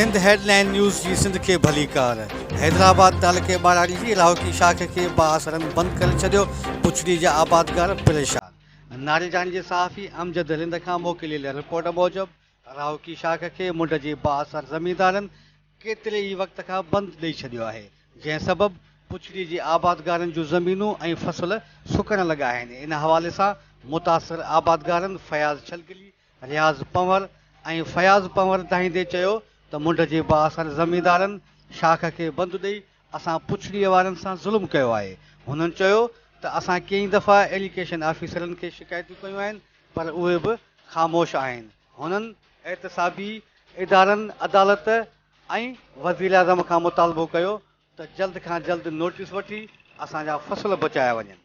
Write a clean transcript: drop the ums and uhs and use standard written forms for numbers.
Sindh headline news जी सिंध के भली car. Hyderabad तालुके बाराड़ी जी इलाइक़ी शाख के बासरनि बंदि करे छॾियो। पुछड़ी जा आबादगार परेशान। नारेजान जे सहाफ़ी अमजद हिंद खां मोकिलियल रिपोर्ट मूजिब राहौकी शाख के मुंड जे बाअसर ज़मींदारनि केतिरे ई वक़्त खां बंदि ॾेई छॾियो आहे, जंहिं सबबि पुछड़ी जे आबादगारनि जूं ज़मीनूं ऐं फसल सुकण लॻा आहिनि। इन हवाले सां मुतासिर आबादगारनि फयाज़ छलकली, रियाज़ पंवर ऐं फयाज़ पंवर दाहींदे चयो त मुंड जे बाअसर ज़मींदारनि शाख खे बंदि ॾेई असां पुछड़ीअ वारनि सां ज़ुल्म कयो आहे। हुननि चयो त असां कई दफ़ा एजुकेशन ऑफिसरनि खे शिकायतूं कयूं आहिनि, पर उहे बि ख़ामोश आहिनि। हुननि एहतसाबी इदारनि, अदालत ऐं वज़ीर आज़म खां मुतालबो कयो त जल्द खां जल्द नोटिस वठी असांजा फसल बचाया वञनि।